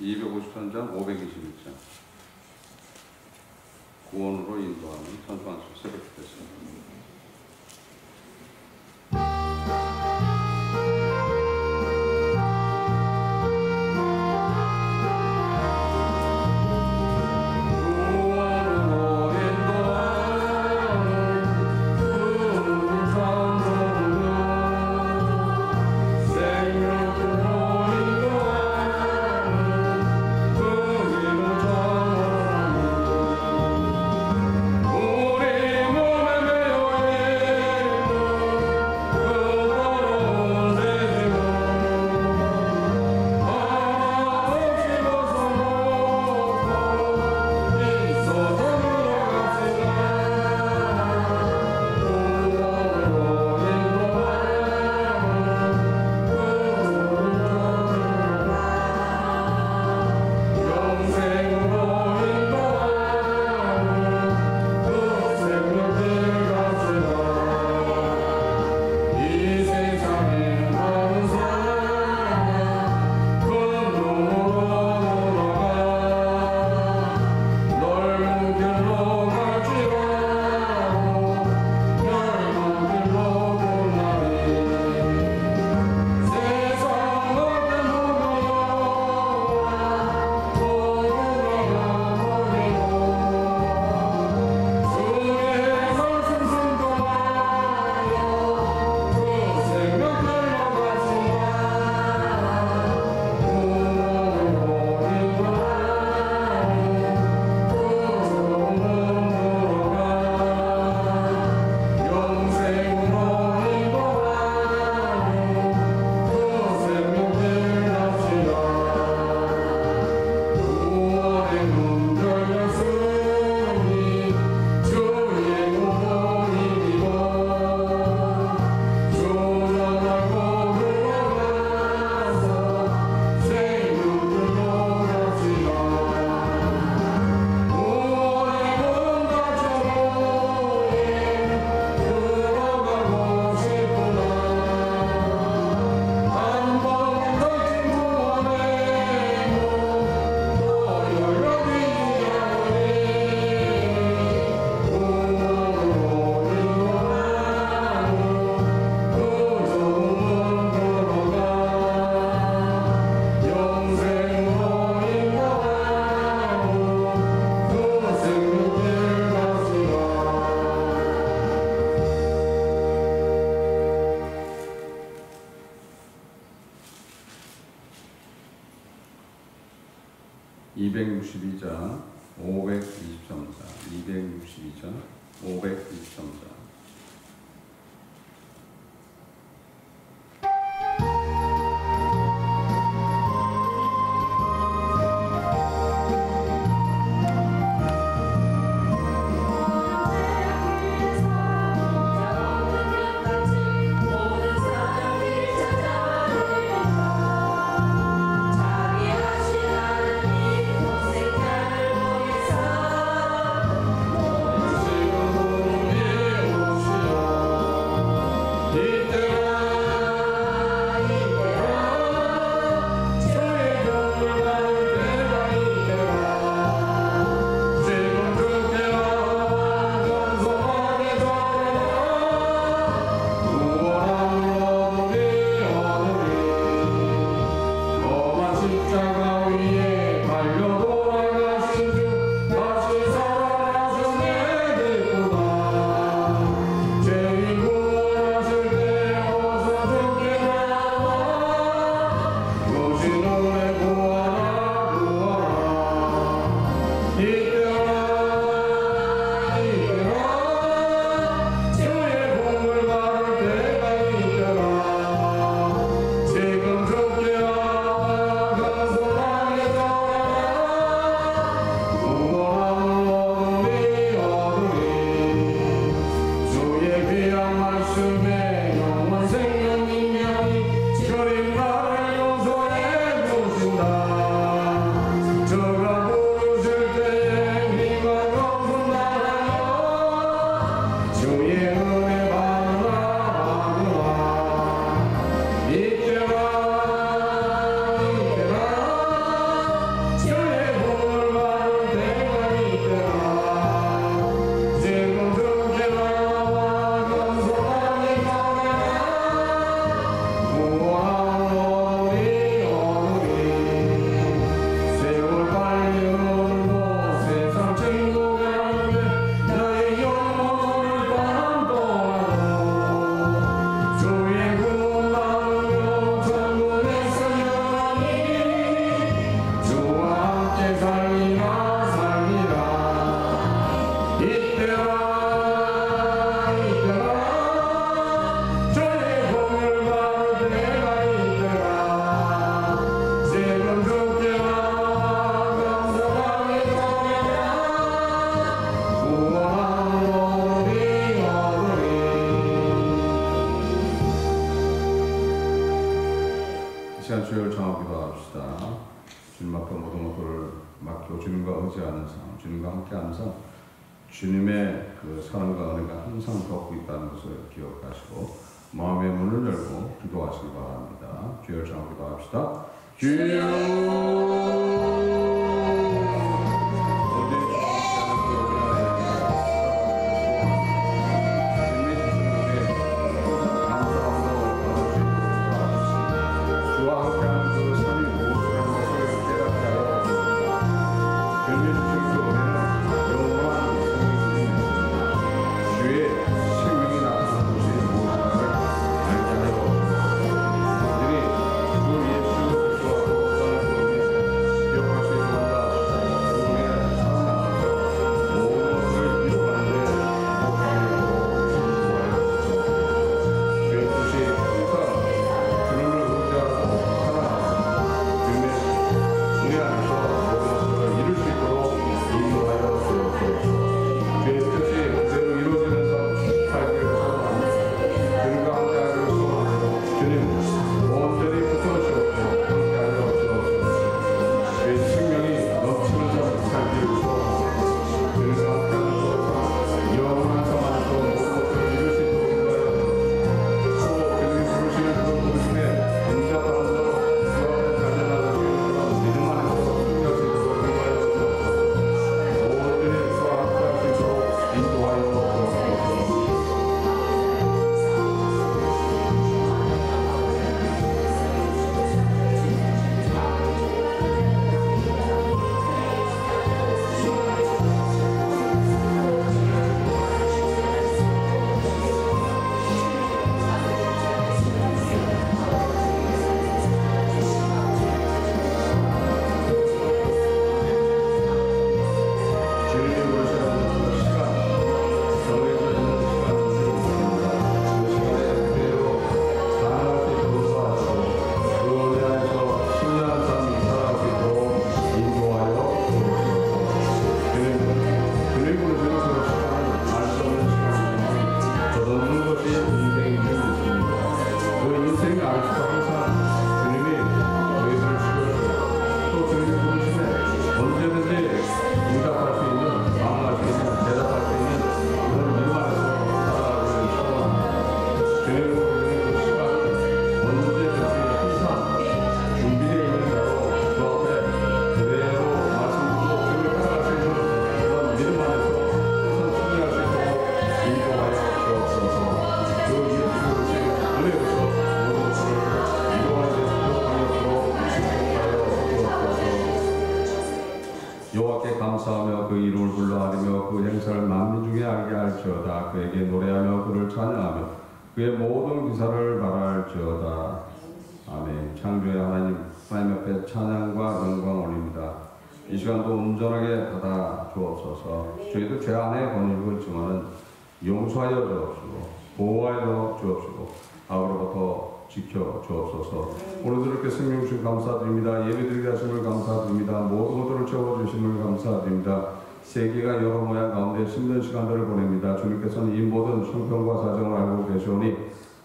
253장 521장 구원으로 인도하는 선수한수 새벽 기도였습니다. (262장) 523장 262장 523장 오 시간 주여를 정하기도 합시다. 주님 앞에 모든 것들을 맡기고 주님과 의지하는 삶, 주님과 함께하는 삶, 주님의 그 사랑과 은혜가 항상 덮고 있다는 것을 기억하시고 마음의 문을 열고 기도하시기 바랍니다. 주여를 정하기도 합시다. 주여 여호와께 감사하며 그 이름을 불러하리며 그 행사를 만민 중에 알게 할지어다. 그에게 노래하며 그를 찬양하며 그의 모든 기사를 말할지어다. 아멘. 창조의 하나님 앞에 찬양과 영광 올립니다. 이 시간도 온전하게 받아 주옵소서. 저희도 죄 안에 거느리고 있지만 용서하여 주옵시고 보호하여 주옵시고 악으로부터 지켜 주옵소서. 오늘도 이렇게 생명 주신 감사드립니다. 예배드리게 하심을 감사드립니다. 모든 것들을 채워주심을 감사드립니다. 세계가 여러 모양 가운데 힘든 시간들을 보냅니다. 주님께서는 이 모든 형편과 사정을 알고 계시오니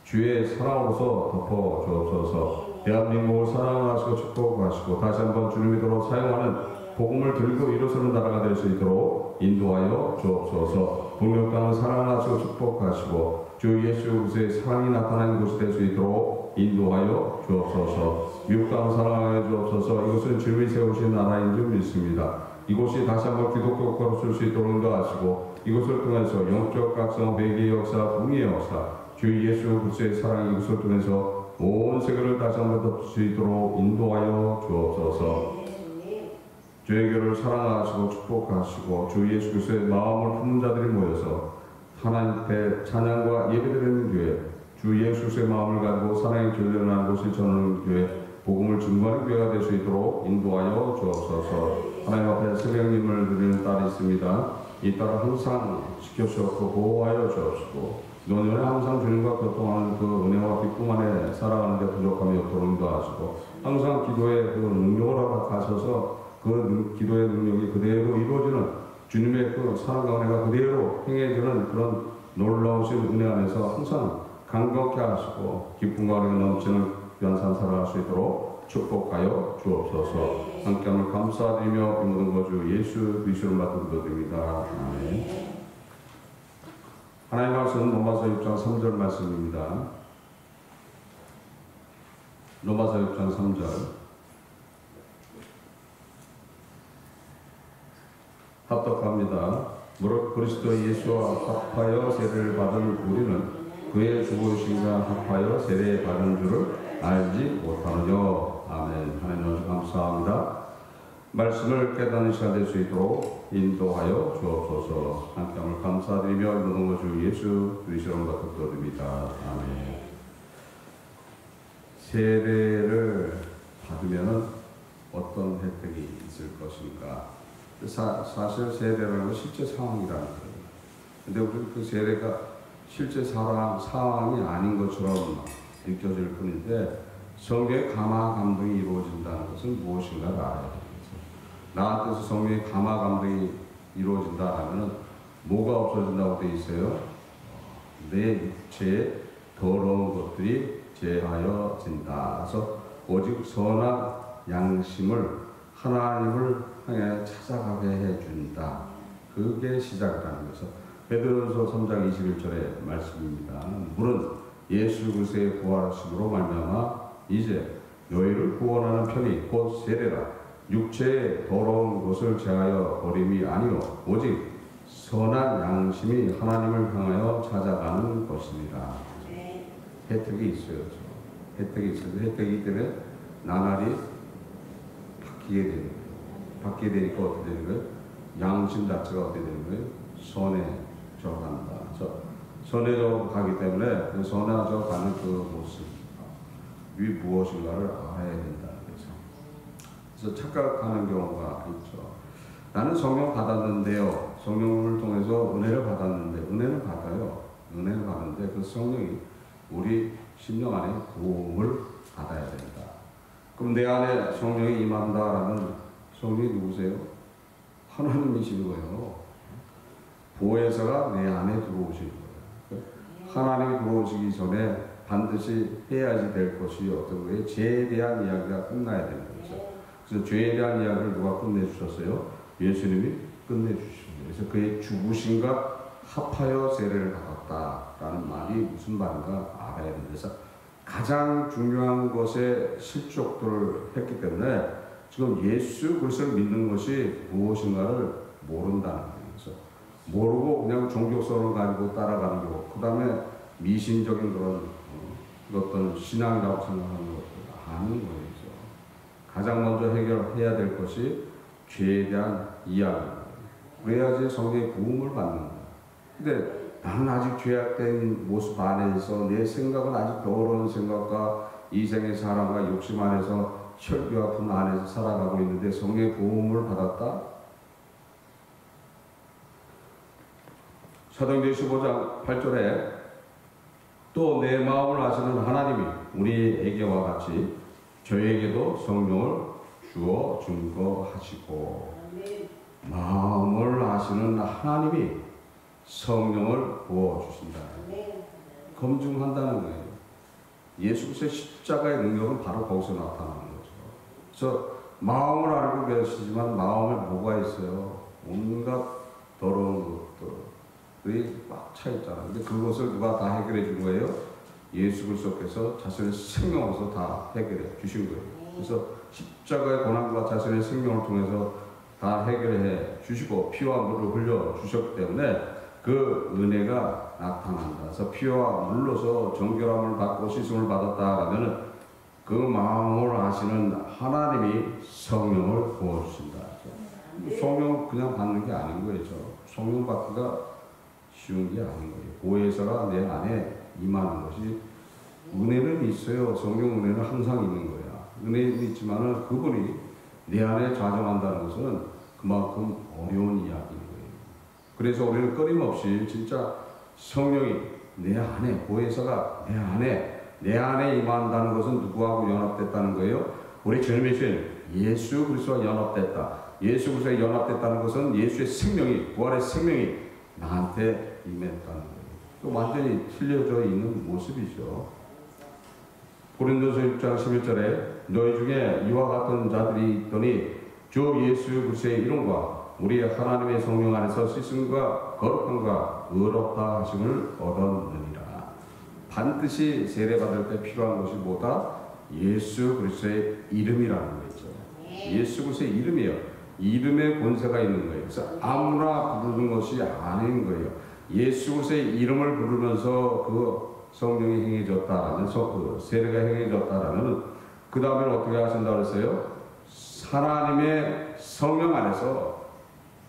주의 사랑으로서 덮어 주옵소서. 대한민국을 사랑하시고 축복하시고 다시 한번 주님이 도로 사용하는 복음을 들고 일어서는 나라가 될 수 있도록 인도하여 주옵소서. 북녘 땅을 사랑하시고 축복하시고 주 예수 그리스도의 사랑이 나타나는 곳이 될 수 있도록 인도하여 주옵소서. 미국 땅을 사랑하여 주옵소서. 이것은 주님이 세우신 나라인 줄 믿습니다. 이곳이 다시 한번 기독교 국가로 쓸 수 있도록 인도하시고 이것을 통해서 영적 각성, 회개의 역사, 공의의 역사, 주 예수 그리스도의 사랑이 이것을 통해서 온 세계를 다시 한번 덮을 수 있도록 인도하여 주옵소서. 주의 교를 사랑하시고 축복하시고 주 예수 그리스도의 마음을 품는 자들이 모여서 하나님 앞에 찬양과 예배드리는 교회, 주 예수 그리스도의 마음을 가지고 사랑의 교회를 하는 곳을 전하는 교회, 복음을 증거하는 교회가 될 수 있도록 인도하여 주옵소서. 하나님 앞에 새벽임을 드리는 딸이 있습니다. 이 딸을 항상 지켜주옵고 보호하여 주옵시고 노년에 항상 주님과 교통하는 그 은혜와 기쁨 안에 살아가는 데 부족함이 없도록 인도하시고 항상 기도의 그 능력을 허락하셔서 그 기도의 능력이 그대로 이루어지는 주님의 그 사랑과 은혜가 그대로 행해지는 그런 놀라우신 은혜 안에서 항상 강건케 하시고 기쁨과 은혜가 넘치는 귀한 삶 살아갈 수 있도록 축복하여 주옵소서. 함께함을 감사드리며 이 모든 거주 예수 그리스도를 맡아 기도드립니다. 아멘. 하나님 말씀은 로마서 6장 3절 말씀입니다. 로마서 6장 3절. 합독합니다. 무릇 그리스도 예수와 합하여 세례를 받은 우리는 그의 죽으심과 합하여 세례 받은 줄을 알지 못하느뇨. 아멘. 하나님 감사합니다. 말씀을 깨닫는 시간 될 수 있도록 인도하여 주옵소서. 함께함을 감사드리며 모든 주 예수 그리스도를 받아 기도드립니다. 아멘. 세례를 받으면 어떤 혜택이 있을 것인가? 사실 세례라는 건 실제 상황이라는 거예요. 근데 우리는 그 세례가 실제 상황이 아닌 것처럼 느껴질 뿐인데 성령의 감화 감동이 이루어진다는 것은 무엇인가를 알아야 됩니다. 나한테서 성령의 감화 감동이 이루어진다라면 뭐가 없어진다고 되어 있어요? 내 육체의 더러운 것들이 제하여진다. 그래서 오직 선한 양심을 하나님을 향해 찾아가게 해준다. 그게 시작이라는 것이죠. 베드로서 3장 21절의 말씀입니다. 물은 예수 그리스도의 부활하심으로 말미암아 이제 너희를 구원하는 편이 곧 세례라. 육체의 더러운 것을 제하여 버림이 아니요 오직 선한 양심이 하나님을 향하여 찾아가는 것입니다. 혜택이 있어요. 혜택이 있어요. 혜택이기 때문에 나날이 바뀌게 되니까 어떻게 되는 거예요? 양심 자체가 어떻게 되는 거예요? 선해져 간다. 선해져 가기 때문에 그 선해져 가는 그 모습이 무엇인가를 알아야 된다. 그래서 착각하는 경우가 있죠. 나는 성령 받았는데요. 성령을 통해서 은혜를 받았는데, 은혜는 받아요. 은혜를 받는데 그 성령이 우리 심령 안에 도움을 받아야 된다. 그럼 내 안에 성령이 임한다라는 성령이 누구세요? 하나님이신 거예요. 보혜사가 내 안에 들어오신 거예요. 하나님이 들어오시기 전에 반드시 해야지 될 것이 어떤 거예요? 죄에 대한 이야기가 끝나야 되는 거죠. 그래서 죄에 대한 이야기를 누가 끝내주셨어요? 예수님이 끝내주십니다. 그래서 그의 죽으심과 합하여 세례를 받았다라는 말이 무슨 말인가 알아야 됩니다. 그래서 가장 중요한 것에 실족들을 했기 때문에 지금 예수 그리스도를 믿는 것이 무엇인가를 모른다는 거예요. 그래서 모르고 그냥 종교성을 가지고 따라가는 거고, 그 다음에 미신적인 그런 어떤 신앙이라고 생각하는 것들 아는 거예요. 가장 먼저 해결해야 될 것이 죄에 대한 이야기입니다. 그래야지 성령의 부음을 받는 거예요. 근데 나는 아직 죄악된 모습 안에서 내 생각은 아직 더러운 생각과 이생의 사랑과 욕심 안에서 혈기 아픈 안에서 살아가고 있는데 성령의 부음을 받았다? 사도행전 15장 8절에 또 내 마음을 아시는 하나님이 우리에게와 같이 저에게도 성령을 주어 증거하시고, 마음을 아시는 하나님이 성령을 부어주신다. 검증한다는 거예요. 예수 그리스도의 십자가의 능력은 바로 거기서 나타나는 거죠. 그래서 마음을 알고 계시지만 마음에 뭐가 있어요? 온갖 더러운 것들이 막 차 있잖아요. 근데 그것을 누가 다 해결해 준 거예요? 예수 그리스도께서 자신의 생명으로서 다 해결해 주신 거예요. 그래서 십자가의 고난과 자신의 생명을 통해서 다 해결해 주시고 피와 물을 흘려 주셨기 때문에 그 은혜가 나타난다. 그래서 피와 물로서 정결함을 받고 씻음을 받았다라면 그 마음을 아시는 하나님이 성령을 부어주신다. 성령 그냥 받는 게 아닌 거죠. 성령 받기가 쉬운 게 아닌 거예요. 보혜사가 내 안에 임하는 것이, 은혜는 있어요. 성령 은혜는 항상 있는 거야. 은혜는 있지만은 그분이 내 안에 자정한다는 것은 그만큼 어려운 이야기인 거예요. 그래서 우리는 끊임없이 진짜 성령이 내 안에, 보혜사가 내 안에 임한다는 것은 누구하고 연합됐다는 거예요? 우리 주님이신 예수 그리스도와 연합됐다. 예수 그리스도와 연합됐다는 것은 예수의 생명이, 부활의 생명이 나한테 임했다는 거예요. 또 완전히 틀려져 있는 모습이죠. 고린도서 6장 11절에 너희 중에 이와 같은 자들이 있더니 주 예수 그리스도의 이름과 우리 하나님의 성령 안에서 씻음과 거룩함과 의롭다 하심을 얻었느니라. 반드시 세례받을 때 필요한 것이 뭐다? 예수 그리스도의 이름이라는 거죠. 예수 그리스도의 이름이에요. 이름에 본세가 있는 거예요. 그래서 아무나 부르는 것이 아닌 거예요. 예수 그리스도의 이름을 부르면서 그 성령이 행해졌다라는 세례가 행해졌다라는 그 다음에 어떻게 하신다고 했어요? 하나님의 성령 안에서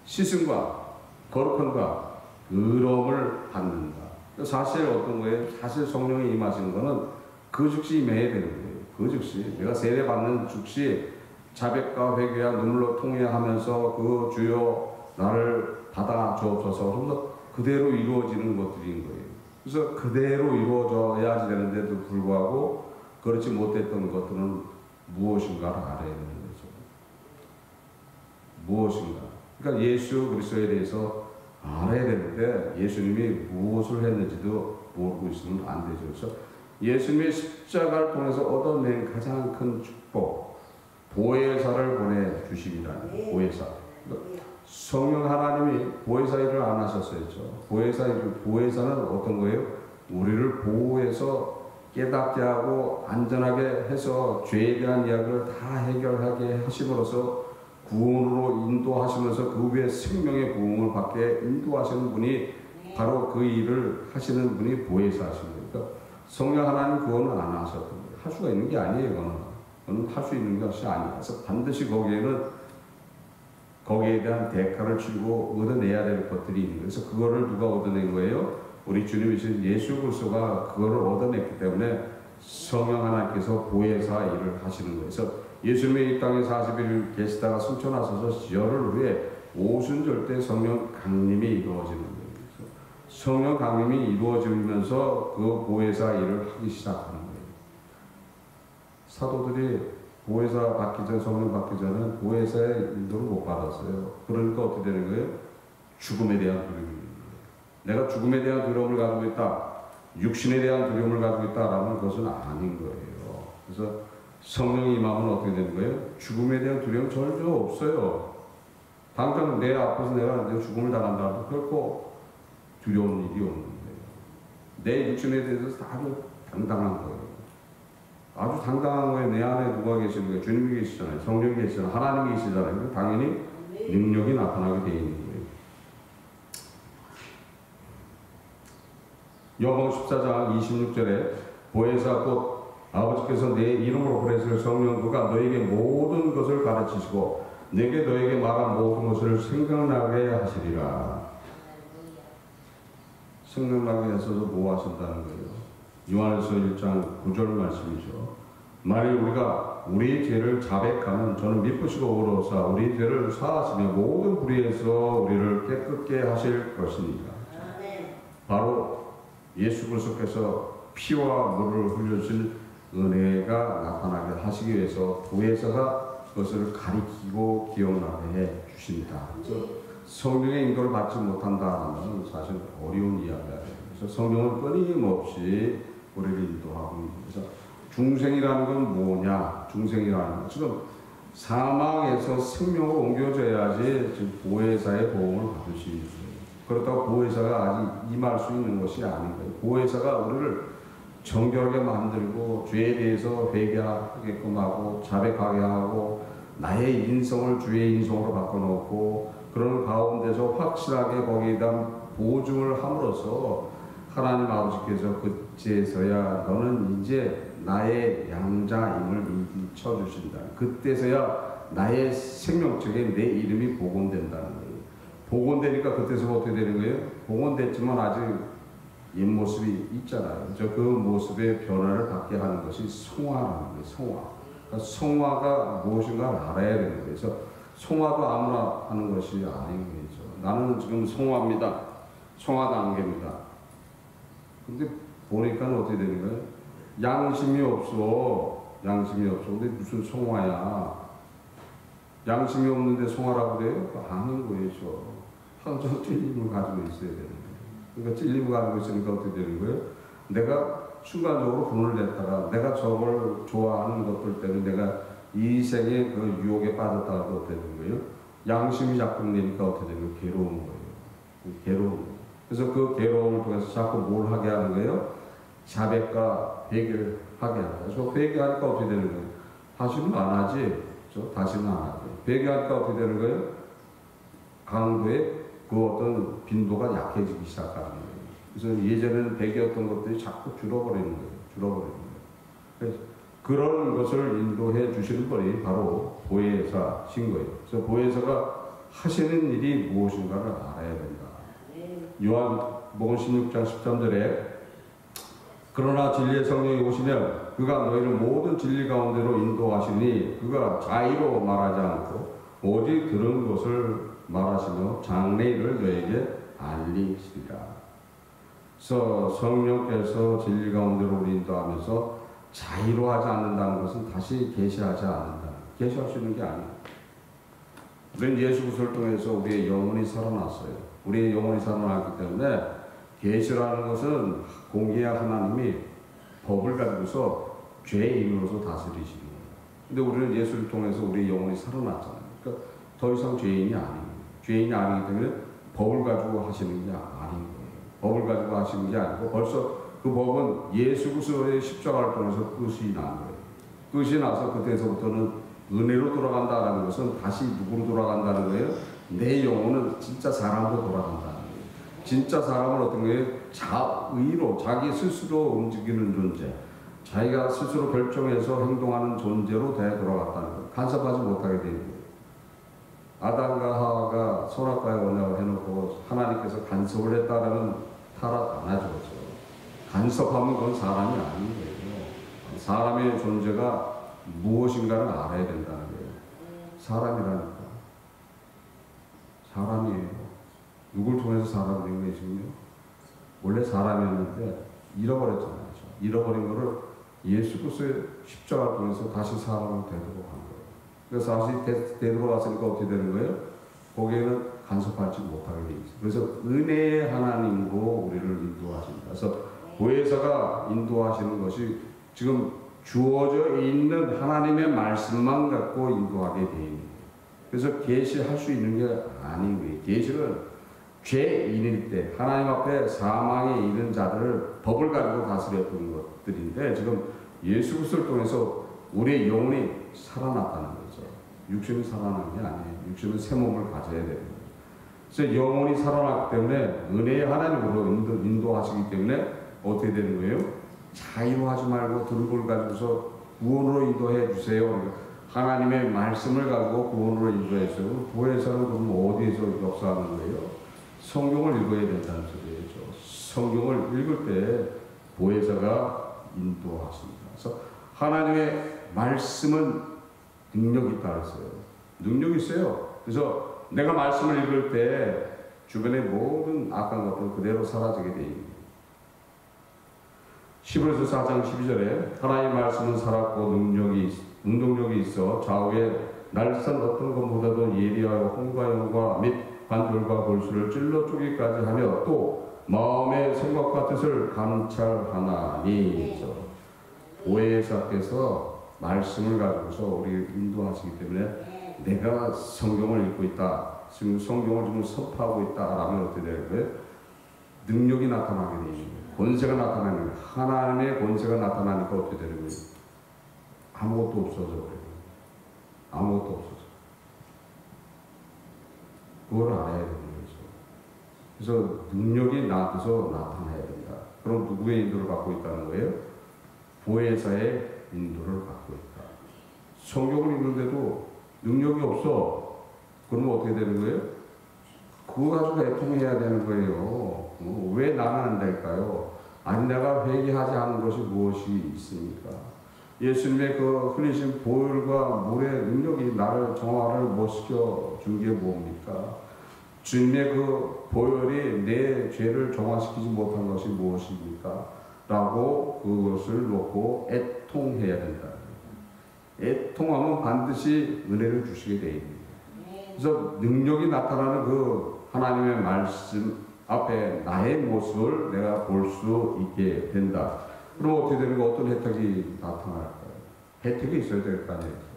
씻음과 거룩함과 의로움을 받는다. 사실 어떤 거예요? 사실 성령이 임하시는 거는 그 즉시 임해야 되는 거예요. 그 즉시 내가 세례 받는 즉시 자백과 회개와 눈물로 통회하면서 그 주여 나를 받아 주옵소서 하면서 그대로 이루어지는 것들인 거예요. 그래서 그대로 이루어져야지 되는데도 불구하고 그렇지 못했던 것들은 무엇인가를 알아야 되는 거죠. 무엇인가. 그러니까 예수 그리스도에 대해서 알아야 되는데 예수님이 무엇을 했는지도 모르고 있으면 안 되죠. 그래서 예수님의 십자가를 통해서 얻어낸 가장 큰 축복, 보혜사를 보내주심이라는 보혜사. 성령 하나님이 보혜사 일을 안 하셨어요. 보혜사는 어떤 거예요? 우리를 보호해서 깨닫게 하고 안전하게 해서 죄에 대한 이야기를 다 해결하게 하심으로써 구원으로 인도하시면서 그 위에 생명의 부흥을 받게 인도하시는 분이 바로 그 일을 하시는 분이 보혜사하신 거예요. 그러니까 성령 하나님 그거는 안 하셨던 거예요. 할 수가 있는 게 아니에요. 그거는 할 수 있는 것이 아니에요. 그래서 반드시 거기에 대한 대가를 치르고 얻어내야 될 것들이 있는 거예요. 그래서 그거를 누가 얻어낸 거예요? 우리 주님이신 예수 그리스도가 그거를 얻어냈기 때문에 성령 하나님께서 보혜사 일을 하시는 거예요. 그래서 예수님이 이 땅에 40일 계시다가 승천하셔서 열흘 후에 오순절 때 성령 강림이 이루어지는 거예요. 그래서 성령 강림이 이루어지면서 그 보혜사 일을 하기 시작하는 거예요. 사도들이 보혜사 받기 전, 성령 받기 전에 보혜사의 인도를 못 받았어요. 그러니까 어떻게 되는 거예요? 죽음에 대한 두려움이 있는 거예요. 내가 죽음에 대한 두려움을 가지고 있다, 육신에 대한 두려움을 가지고 있다라는 것은 아닌 거예요. 그래서 성령이 임하면 어떻게 되는 거예요? 죽음에 대한 두려움 전혀 없어요. 당장 내 앞에서 내가 죽음을 당한다고 결코 두려운 일이 없는 거예요. 내 육신에 대해서 아주 당당한 거예요. 아주 당당한 거예요. 내 안에 누가 계시는 거예요? 주님이 계시잖아요. 성령이 계시잖아요. 하나님이 계시잖아요. 당연히 능력이 나타나게 되어 있는 거예요. 요한복음 14장 26절에 보혜사 곧 아버지께서 내 이름으로 보내실 성령 그가 너에게 모든 것을 가르치시고 내게 너에게 말한 모든 것을 생각나게 하시리라. 생각나게 하셔서 뭐 하신다는 거예요? 요한일서 1장 9절 말씀이죠. 만일 우리가 우리의 죄를 자백하면 저는 미쁘시고 의로우사 우리 죄를 사하시며 모든 불의에서 우리를 깨끗게 하실 것입니다. 바로 예수 그리스도께서 피와 물을 흘려주신 은혜가 나타나게 하시기 위해서 보혜사가 그것을 가리키고 기억나게 해 주십니다. 그래서 성령의 인도를 받지 못한다는 사실 어려운 이야기예요. 그래서 성령은 끊임없이 우리를 인도하고 있는 거예요. 그래서 중생이라는 건 뭐냐? 중생이라는 건 지금 사망에서 생명으로 옮겨져야지 지금 보혜사의 보험을 받을 수 있는 거예요. 그렇다고 보혜사가 아직 임할 수 있는 것이 아닌 거예요. 보혜사가 우리를 정결하게 만들고 죄에 대해서 회개하게끔 하고 자백하게 하고 나의 인성을 주의 인성으로 바꿔놓고 그런 가운데서 확실하게 거기에 대한 보증을 함으로써 하나님 아버지께서 그때서야 너는 이제 나의 양자임을 인쳐주신다. 그때서야 나의 생명책에 내 이름이 복원된다는 거예요. 복원되니까 그때서 어떻게 되는 거예요? 복원됐지만 아직 옛모습이 있잖아요. 그 모습의 변화를 받게 하는 것이 성화라는 거예요. 성화. 그러니까 성화가 무엇인가를 알아야 되는 거예요. 그래서 성화도 아무나 하는 것이 아닌 거죠. 나는 지금 성화입니다. 성화 단계입니다. 근데 보니까 어떻게 되는 거예요? 양심이 없어. 양심이 없어. 근데 무슨 성화야? 양심이 없는데 성화라고 그래요? 아닌 거예요. 항상 찔림을 가지고 있어야 되는 거예요. 그러니까 찔림을 가지고 있으니까 어떻게 되는 거예요? 내가 순간적으로 분을 냈다가 내가 저걸 좋아하는 것들 때문에 내가 이 생에 그 유혹에 빠졌다가 어떻게 되는 거예요? 양심이 작동되니까 어떻게 되는 거예요? 괴로운 거예요. 괴로운 거예요. 그래서 그 괴로움을 통해서 자꾸 뭘 하게 하는 거예요? 자백과 회개를 하게 하는 거예요. 그래서 회개하니까 어떻게 되는 거예요? 다시는 안 하지. 다시는 안 하지. 회개하니까 어떻게 되는 거예요? 강도의 그 어떤 빈도가 약해지기 시작하는 거예요. 그래서 예전에는 백이었던 것들이 자꾸 줄어버리는 거예요. 줄어버리는 거예요. 그래서 그런 것을 인도해 주시는 분이 바로 보혜사신 거예요. 그래서 보혜사가 하시는 일이 무엇인가를 알아야 된다. 요한복음 16장 13절에 그러나 진리의 성령이 오시면 그가 너희를 모든 진리 가운데로 인도하시니 그가 자의로 말하지 않고 오직 들은 것을 말하시며 장래일을 너에게 알리시리라. 그래서 성령께서 진리 가운데로 우리 인도하면서 자의로 하지 않는다는 것은 다시 계시하지 않는다. 계시할 수 있는 게 아니에요. 우리는 예수 그리스도를 통해서 우리의 영혼이 살아났어요. 우리의 영혼이 살아났기 때문에 계시라는 것은 공의의 하나님이 법을 가지고서 죄인으로서 다스리시는 거예요. 근데 우리는 예수를 통해서 우리의 영혼이 살아났잖아요. 그러니까 더 이상 죄인이 아니에요. 죄인이 아니기 때문에 법을 가지고 하시는 게 아닌 거예요. 법을 가지고 하시는 게 아니고 벌써 그 법은 예수 그리스도의 십자가를 통해서 끝이 난 거예요. 끝이 나서 그때서부터는 은혜로 돌아간다는 것은 다시 누구로 돌아간다는 거예요? 내 영혼은 진짜 사람으로 돌아간다는 거예요. 진짜 사람은 어떤 거예요? 자의로 자기 스스로 움직이는 존재, 자기가 스스로 결정해서 행동하는 존재로 되돌아갔다는 거예요. 간섭하지 못하게 되는 거예요. 아담과 하와가 선악과의 언약을 해놓고 하나님께서 간섭을 했다라는 타락 안 하죠. 간섭하면 그건 사람이 아닌 거예요. 사람의 존재가 무엇인가를 알아야 된다는 거예요. 사람이라니까. 사람이에요. 누굴 통해서 사람이 된 것이군요. 원래 사람이었는데 잃어버렸잖아요. 잃어버린 거를 예수 그리스도의 십자가를 통해서 다시 사람으로 되도록 한 거예요. 그래서 다시 되돌아갔으니까 어떻게 되는 거예요? 거기에는 간섭하지 못하게 되어 있어요. 그래서 은혜의 하나님으로 우리를 인도하십니다. 그래서 보혜사가 인도하시는 것이 지금 주어져 있는 하나님의 말씀만 갖고 인도하게 되어 있는 거예요. 그래서 계시할 수 있는 게 아닌 거예요. 계시는 죄인일 때 하나님 앞에 사망에 이른 자들을 법을 가지고 다스렸던 것들인데 지금 예수 그리스도를 통해서 우리의 영혼이 살아났다는 거죠. 육신이 살아난 게 아니에요. 육신은 새 몸을 가져야 되는 거예요. 그래서 영혼이 살아났기 때문에 은혜의 하나님으로 인도하시기 때문에 어떻게 되는 거예요? 자유로 하지 말고 들은 걸 가지고서 구원으로 인도해 주세요. 하나님의 말씀을 가지고 구원으로 인도해 주세요. 보혜사는 그럼 어디에서 역사하는 거예요? 성경을 읽어야 된다는 소리죠. 성경을 읽을 때 보혜사가 인도하십니다. 그래서 하나님의 말씀은 능력이 있다 그랬어요. 능력이 있어요. 그래서 내가 말씀을 읽을 때 주변의 모든 악한 것들 그대로 사라지게 되어 있습니다. 히브리서 4장 12절에 하나님의 말씀은 살았고 능동력이 있어 좌우에 날선 어떤 것보다도 예리하고 홍과 영과 및 관절과 골수를 찔러 쪼기까지 하며 또 마음의 생각과 뜻을 감찰하나니. 보혜사께서 말씀을 가지고서 우리를 인도하시기 때문에 내가 성경을 읽고 있다, 지금 성경을 지금 섭하고 있다라면 어떻게 되는 거예요? 능력이 나타나게 되는 거예요. 권세가 나타나는 거예요. 하나님의 권세가 나타나니까 어떻게 되는 거예요? 아무것도 없어져 버려요. 아무것도 없어져. 그걸 알아야 되는 거죠. 그래서 능력이 나한테서 나타나야 된다. 그럼 누구의 인도를 받고 있다는 거예요? 보혜사의 인도를 받고 있다. 성경을 읽는데도 능력이 없어. 그러면 어떻게 되는 거예요? 그거 가지고 애통해야 되는 거예요. 왜 나는 안 될까요? 아니 내가 회개하지 않은 것이 무엇이 있습니까? 예수님의 그 흘리신 보혈과 물의 능력이 나를 정화를 못 시켜준 게 뭡니까? 주님의 그 보혈이 내 죄를 정화시키지 못한 것이 무엇입니까? 라고 그것을 놓고 애통해야 된다. 애통하면 반드시 은혜를 주시게 되어 있습니다. 그래서 능력이 나타나는 그 하나님의 말씀 앞에 나의 모습을 내가 볼 수 있게 된다. 그럼 어떻게 되는 거? 어떤 혜택이 나타날까요? 혜택이 있어야 될 거 아니에요.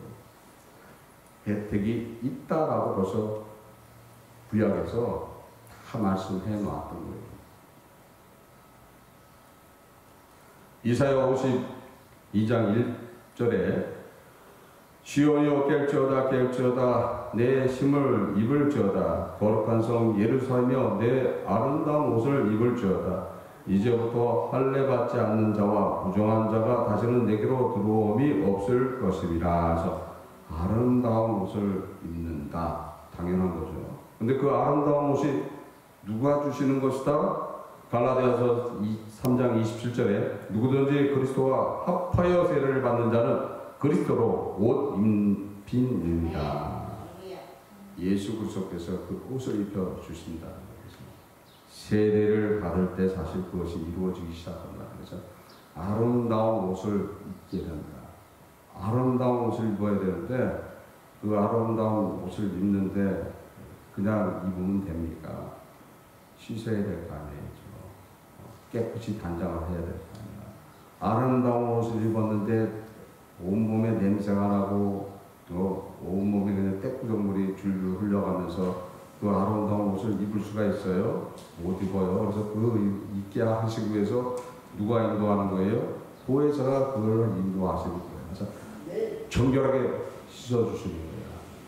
혜택이 있다라고 벌써 구약에서 다 말씀해 놨던 거예요. 이사야 52장 1절에 시온이여 깰지어다 내 힘을 입을지어다 거룩한 성 예루살렘이여 내 아름다운 옷을 입을지어다 이제부터 할례받지 않는 자와 부정한 자가 다시는 내게로 들어옴이 없을 것이리라. 그래서 아름다운 옷을 입는다. 당연한 거죠. 근데 그 아름다운 옷이 누가 주시는 것이다? 갈라디아서 3장 27절에 누구든지 그리스도와 합하여 세례를 받는 자는 그리스도로 옷 입힌이니라. 예수 그리스도께서 그 옷을 입혀 주신다. 세례를 받을 때 사실 그것이 이루어지기 시작한다. 그래서 아름다운 옷을 입게 된다. 아름다운 옷을 입어야 되는데 그 아름다운 옷을 입는데 그냥 입으면 됩니까? 씻어야 될 거 아니에요. 깨끗이 단장을 해야 될 거 아니에요. 아름다운 옷을 입었는데 온몸에 냄새가 나고 또 온몸에 그냥 떼꾸정물이 줄줄 흘러가면서 그 아름다운 옷을 입을 수가 있어요? 못 입어요. 그래서 그 입게 하시기 위해서 누가 인도하는 거예요? 보혜사가 그걸 인도하시는 거예요. 그래서 정결하게 씻어주시는 거예요.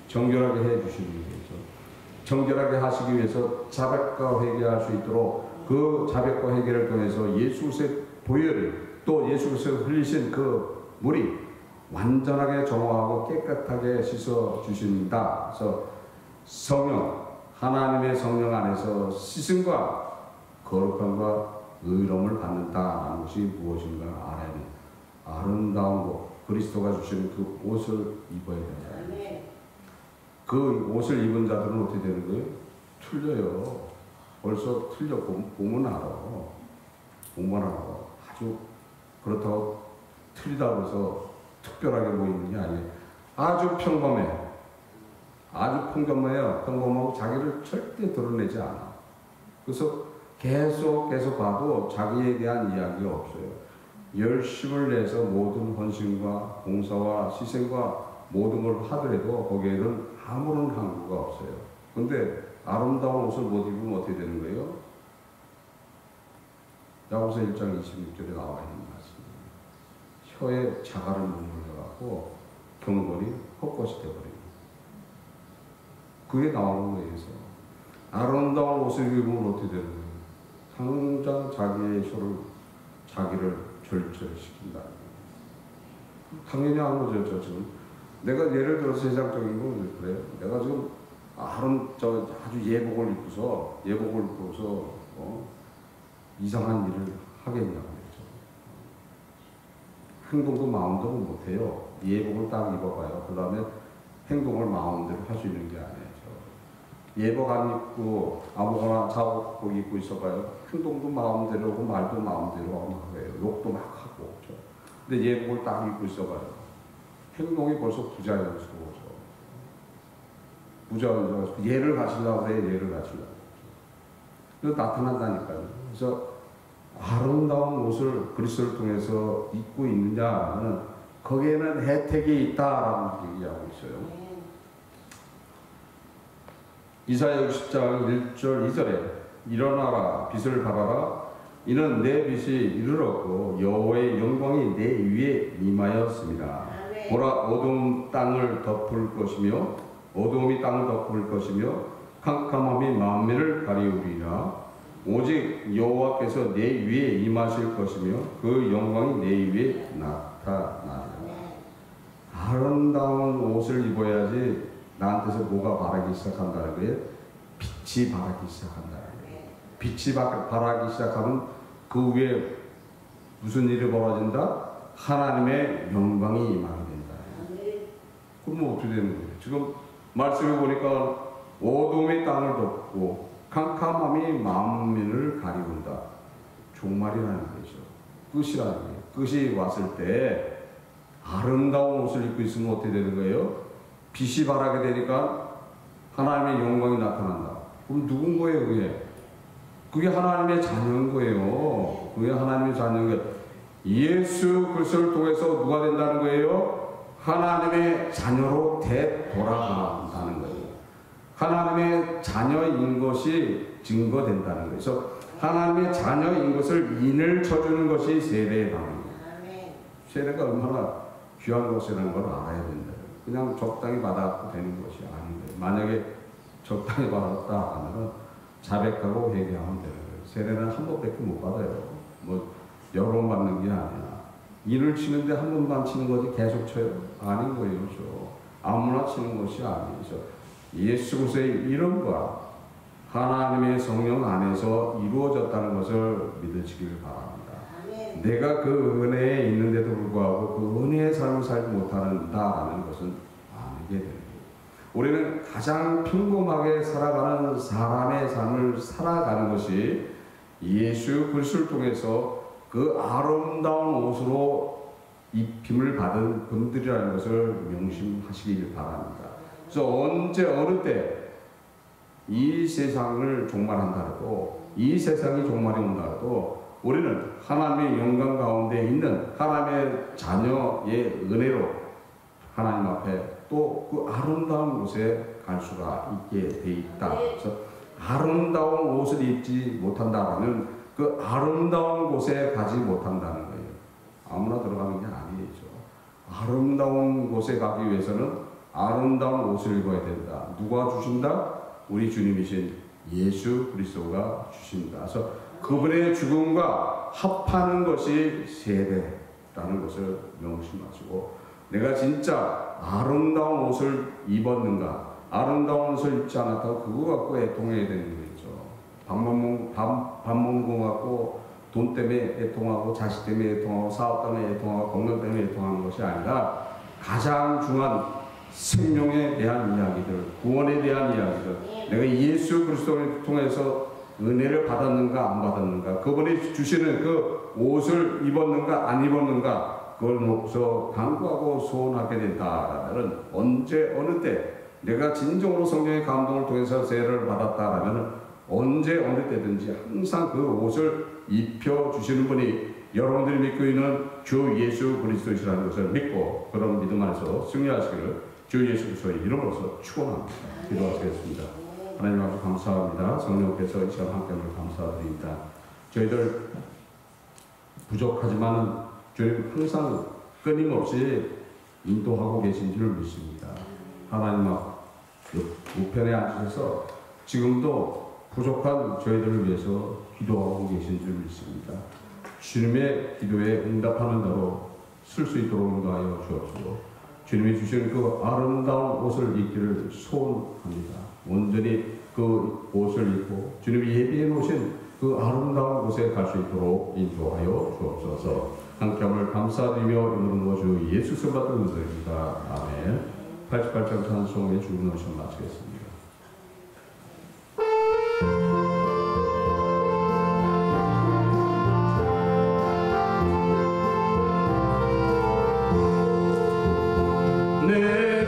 정결하게 해주시는 거죠. 정결하게 하시기 위해서 자백과 회개할 수 있도록 그 자백과 회개를 통해서 예수의 보혈을 또 예수께서 흘리신 그 물이 완전하게 정화하고 깨끗하게 씻어주신다. 그래서 성령, 하나님의 성령 안에서 씻음과 거룩함과 의로움을 받는다는 것이 무엇인가 알아야 돼요. 아름다운 것, 그리스도가 주시는 그 옷을 입어야 된다. 그 옷을 입은 자들은 어떻게 되는 거예요? 틀려요. 벌써 틀려. 보면 알아. 보면 알아. 아주 그렇다고 틀리다고 해서 특별하게 보이는 게 아니에요. 아주 평범해. 아주 평범해요. 평범하고 자기를 절대 드러내지 않아. 그래서 계속 봐도 자기에 대한 이야기가 없어요. 열심을 내서 모든 헌신과 봉사와 희생과 모든 걸 하더라도 거기에는 아무런 항구가 없어요. 근데 아름다운 옷을 못 입으면 어떻게 되는 거예요? 야고보서 1장 26절에 나와 있는 말씀입니다. 혀에 자갈을 머물러갖고 경건이 헛것이 되어버립니다. 그게 나오는 거예요. 그래서 아름다운 옷을 입으면 어떻게 되는 거예요? 당장 자기의 혀를 자기를 절제시킨다. 당연히 안 오죠. 지금 내가 예를 들어서 세상적인 건 그래요. 내가 지금 아주 예복을 입고서 이상한 일을 하겠냐고 그랬죠. 행동도 마음대로 못해요. 예복을 딱 입어봐요. 그 다음에 행동을 마음대로 할 수 있는 게 아니에요. 예복 안 입고 아무거나 자복 입고 있어봐요. 행동도 마음대로 하고 말도 마음대로 하고 거예요. 욕도 막 하고. 그렇죠? 근데 예복을 딱 입고 있어봐요. 행동이 벌써 부자연스러워져. 예를 갖추려고 해요. 예를 갖추려고. 그래서 나타난다니까요. 그래서 아름다운 옷을 그리스도를 통해서 입고 있느냐는 거기에는 혜택이 있다라고 얘기하고 있어요. 이사야 60장 1절 2절에 일어나라 빛을 발하라 이는 내 빛이 이르렀고 여호와의 영광이 내 위에 임하였습니다. 보라 어두움 땅을 덮을 것이며 어두움이 땅을 덮을 것이며 캄캄함이 만민을 가리우리라. 오직 여호와께서 내 위에 임하실 것이며 그 영광이 내 위에 나타나리라. 아름다운 옷을 입어야지 나한테서 뭐가 바라기 시작한다는 거예요? 빛이 바라기 시작한다는 거예요. 빛이 바라기 시작하면 그 위에 무슨 일이 벌어진다? 하나님의 영광이 임하게 된다. 그럼 어떻게 되는 거예요? 지금 말씀해 보니까 어둠이 땅을 덮고 캄캄함이 만민을 가리운다. 종말이라는 거죠. 끝이라는 거예요. 끝이 왔을 때 아름다운 옷을 입고 있으면 어떻게 되는 거예요? 빛이 바라게 되니까 하나님의 영광이 나타난다. 그럼 누군 거예요, 그게? 그게 하나님의 자녀인 거예요. 그게 하나님의 자녀인 거예요. 예수 그리스도를 통해서 누가 된다는 거예요? 하나님의 자녀로 되돌아간다는 거예요. 하나님의 자녀인 것이 증거된다는 거예요. 그래서 하나님의 자녀인 것을 인을 쳐주는 것이 세례의 방법입니다. 세례가 얼마나 귀한 것이라는 걸 알아야 된다. 그냥 적당히 받아도 되는 것이 아닌데, 만약에 적당히 받았다 하면 자백하고 회개하면 되는 거예요. 세례는 한 번밖에 못 받아요. 뭐 여러 번 받는 게 아니라 인을 치는데 한 번만 치는 거지 계속 쳐요? 아닌 거예요. 아무나 치는 것이 아니죠. 예수 그리스도의 이름과 하나님의 성령 안에서 이루어졌다는 것을 믿으시길 바랍니다. 내가 그 은혜에 있는데도 불구하고 그 은혜의 삶을 살지 못한다라는 것은 아니게 됩니다. 우리는 가장 평범하게 살아가는 사람의 삶을 살아가는 것이 예수 그리스도를 통해서 그 아름다운 옷으로 입힘을 받은 분들이라는 것을 명심하시길 바랍니다. 그래서 언제 어느 때 이 세상을 종말한다라도, 이 세상이 종말이 온다라도 우리는 하나님의 영광 가운데 있는 하나님의 자녀의 은혜로 하나님 앞에 또 그 아름다운 곳에 갈 수가 있게 돼 있다. 그래서 아름다운 옷을 입지 못한다라는 그 아름다운 곳에 가지 못한다는 거예요. 아무나 들어가는 게 아니죠. 아름다운 곳에 가기 위해서는 아름다운 옷을 입어야 된다. 누가 주신다? 우리 주님이신 예수 그리스도가 주십니다. 그래서 그분의 죽음과 합하는 것이 세례라는 것을 명심하시고, 내가 진짜 아름다운 옷을 입었는가, 아름다운 옷을 입지 않았다고 그거 갖고 애통해야 되는 거죠. 밥 먹는 거 갖고 돈 때문에 애통하고, 자식 때문에 애통하고, 사업 때문에 애통하고, 건강 때문에 애통하는 것이 아니라 가장 중요한 생명에 대한 이야기들, 구원에 대한 이야기들, 내가 예수 그리스도를 통해서 은혜를 받았는가 안 받았는가, 그분이 주시는 그 옷을 입었는가 안 입었는가, 그걸 놓고서 간구하고 소원하게 된다라면, 언제 어느 때 내가 진정으로 성령의 감동을 통해서 세례를 받았다라면 언제 어느 때든지 항상 그 옷을 입혀주시는 분이 여러분들이 믿고 있는 주 예수 그리스도이시라는 것을 믿고 그런 믿음 안에서 승리하시기를 주 예수 그리스도의 이름으로서 축원합니다. 기도하시겠습니다. 하나님 앞에 감사합니다. 성령께서 이 시간 함께함을 감사드립니다. 저희들 부족하지만 주님 항상 끊임없이 인도하고 계신 줄 믿습니다. 하나님 앞 우편에 앉으셔서 지금도 부족한 저희들을 위해서 기도하고 계신 줄 믿습니다. 주님의 기도에 응답하는 대로 쓸 수 있도록 인도하여 주옵소서. 주님이 주신 그 아름다운 옷을 입기를 소원합니다. 온전히 그 옷을 입고 주님이 예비해 놓으신 그 아름다운 곳에 갈 수 있도록 인도하여 주옵소서. 함께함을 감사드리며 이루는 주 예수 선받은 은혜입니다. 아멘. 88장 찬송의 주문 오심 마치겠습니다. 내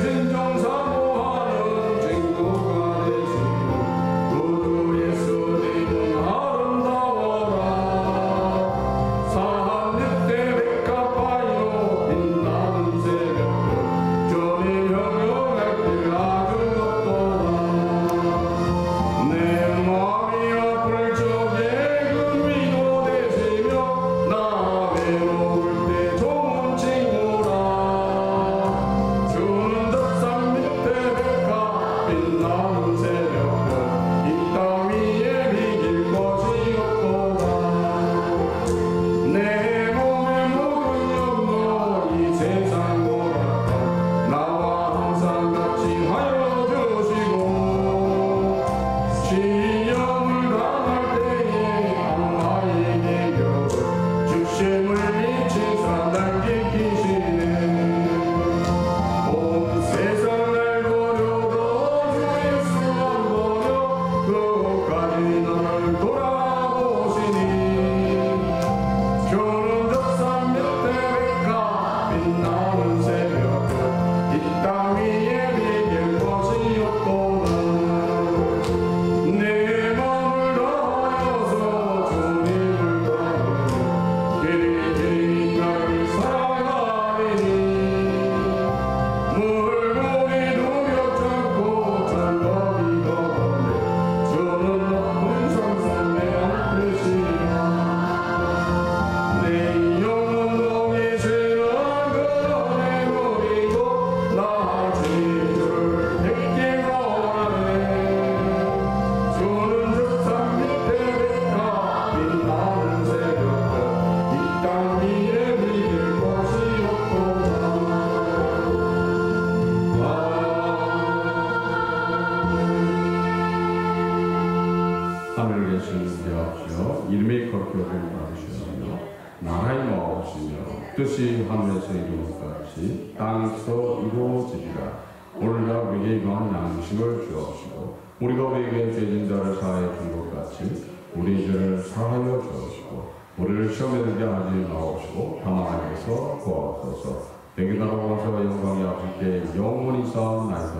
뜻이 하늘에서 이루는 것 같이 땅에서 이루어지리라. 오늘날 우리에게 이러한 양식을 주옵시고 우리가 우리에게 죄진 자를 사하여 준 것 같이 우리 죄를 사하여 주옵시고 우리를 시험에 들게 하지 마옵시고 다만 악에서 구하옵소서. 내게 나라와 영광이 아버지께 영원히 쌓옵나이다.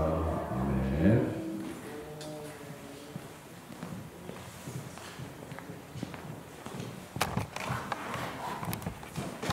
아멘.